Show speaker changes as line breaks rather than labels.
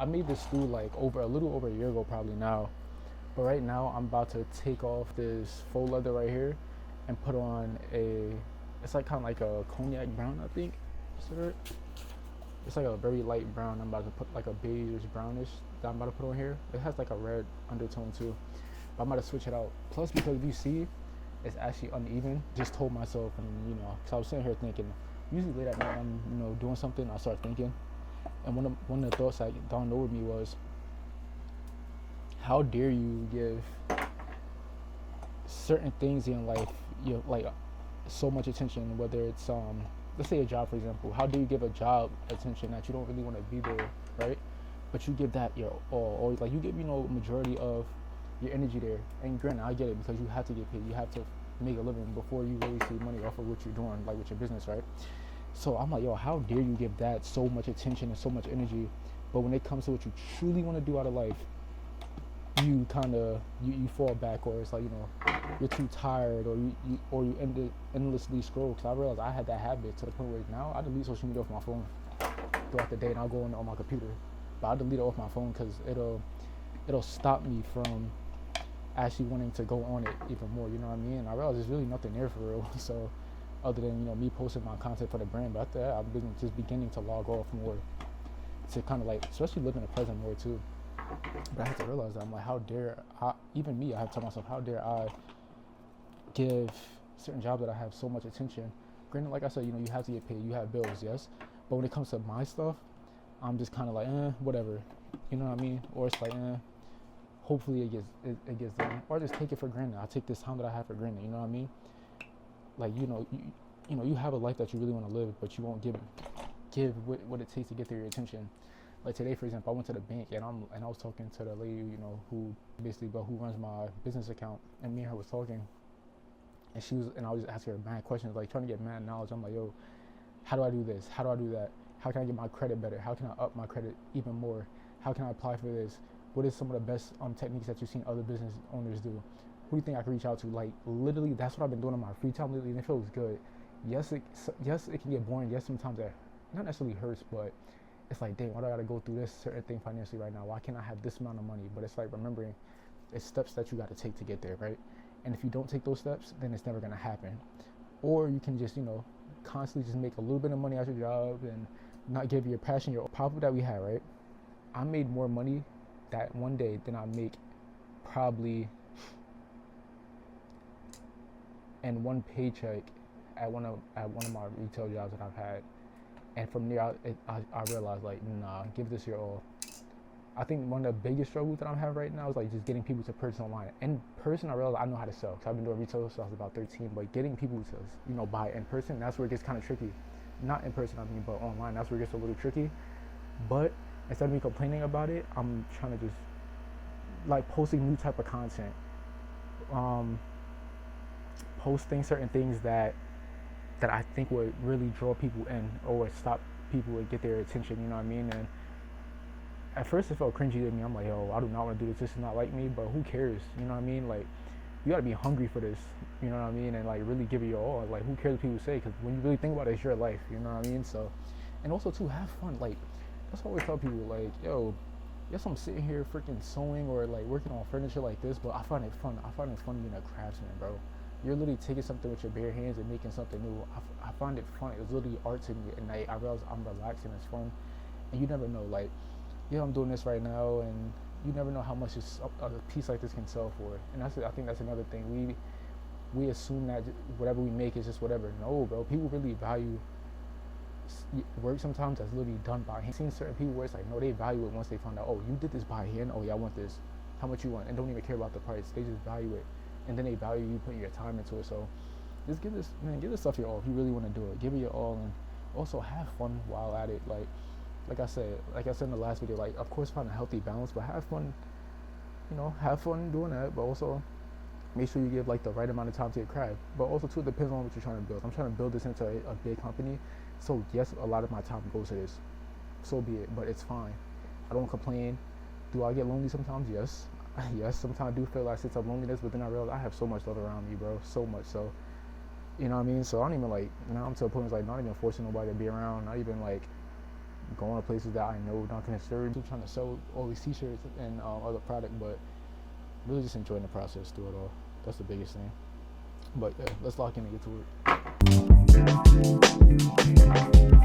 I made this stool like a little over a year ago probably now. But right now I'm about to take off this faux leather right here and put on it's like kind of like a cognac brown, I think. It's like a very light brown. I'm about to put like a beige brownish that I'm about to put on here. It has like a red undertone too. But I'm about to switch it out. Plus, because if you see, it's actually uneven. Just told myself, and because I was sitting here thinking. Usually late at night, I'm doing something. I start thinking, and one of the thoughts that dawned over me was, how dare you give certain things in life, like so much attention, whether it's let's say a job, for example. How do you give a job attention that you don't really want to be there, right? But you give that your all, or like you give majority of your energy there. And granted, I get it, because you have to get paid, you have to make a living before you really see money off of what you're doing, like with your business, right? So I'm like, yo, how dare you give that so much attention and so much energy, but when it comes to what you truly want to do out of life, you kind of you fall back, or it's like you're too tired, or you endlessly scroll. Because I realized I had that habit to the point where now I delete social media off my phone throughout the day, and I'll go on my computer, but I delete it off my phone because it'll stop me from actually wanting to go on it even more. You know what I mean? And I realized there's really nothing there for real. So other than me posting my content for the brand, but after that I've been just beginning to log off more, to kind of like, especially live in the present more too. But I had to realize that I'm like, how dare I, even me, I have to tell myself, how dare I give certain jobs that I have so much attention. Granted, like I said, you have to get paid, you have bills, yes, but when it comes to my stuff, I'm just kind of like, whatever, you know what I mean? Or it's like, hopefully it gets done, or just take it for granted. I take this time that I have for granted, you know what I mean? Like, you have a life that you really want to live, but you won't give what it takes to get your attention. Like today, for example, I went to the bank, and I was talking to the lady, who basically, but who runs my business account, and me and her was talking, and I was just asking her mad questions, like trying to get mad knowledge. I'm like, yo, how do I do this? How do I do that? How can I get my credit better? How can I up my credit even more? How can I apply for this? What is some of the best techniques that you've seen other business owners do? Who do you think I can reach out to? Like, literally, that's what I've been doing in my free time lately, and it feels good. Yes, it can get boring. Yes, sometimes it not necessarily hurts, but it's like, dang, why do I gotta go through this certain thing financially right now? Why can't I have this amount of money? But it's like remembering, it's steps that you gotta take to get there, right? And if you don't take those steps, then it's never gonna happen. Or you can just, constantly just make a little bit of money out your job and not give your passion, your problem that we had, right? I made more money that one day than I make probably in one paycheck at one of my retail jobs that I've had. And from there, I realized, like, nah, give this your all. I think one of the biggest struggles that I'm having right now is like just getting people to purchase online. In person, I realized I know how to sell, because I've been doing retail since I was about 13. But getting people to buy in person, that's where it gets kind of tricky. Not in person, I mean, but online, that's where it gets a little tricky. But instead of me complaining about it, I'm trying to just like posting new type of content, posting certain things that I think would really draw people in, or stop people and get their attention. You know what I mean? And at first it felt cringy to me. I'm like, yo, I do not want to do this. This is not like me. But who cares? You know what I mean? Like, you gotta be hungry for this. You know what I mean? And like really give it your all. Like, who cares what people say? Because when you really think about it, it's your life. You know what I mean? So, and also too, have fun. Like, that's what I always tell people. Like, yo, yes, I'm sitting here freaking sewing or like working on furniture like this, but I find it fun. I find it fun being a craftsman, bro. You're literally taking something with your bare hands and making something new. I find it fun. It's literally art to me, and I realize I'm relaxing. It's fun, and you never know. Like, yeah, I'm doing this right now, and you never know how much a piece like this can sell for. And I think that's another thing. We assume that whatever we make is just whatever. No, bro. People really value work sometimes that's literally done by hand. I've seen certain people where it's like, no, they value it once they find out, oh, you did this by hand. Oh yeah, I want this. How much you want? And don't even care about the price. They just value it. And then they value you putting your time into it. So just give this stuff your all if you really want to do it. Give it your all, and also have fun while at it. Like I said in the last video, like, of course find a healthy balance, but have fun. Have fun doing that, but also make sure you give like the right amount of time to your craft. But also too, it depends on what you're trying to build. I'm trying to build this into a big company, so yes, a lot of my time goes to this. So be it, but it's fine. I don't complain. Do I get lonely sometimes? Yes. Yes, sometimes I do feel like sense of loneliness, but then I realize I have so much love around me, bro. So much. So, you know what I mean? So I don't even like, now I'm to a point where it's like not even forcing nobody to be around, not even like, going to places that I know not necessarily trying to sell all these t-shirts and other product, but really just enjoying the process through it all. That's the biggest thing. But yeah, let's lock in and get to it.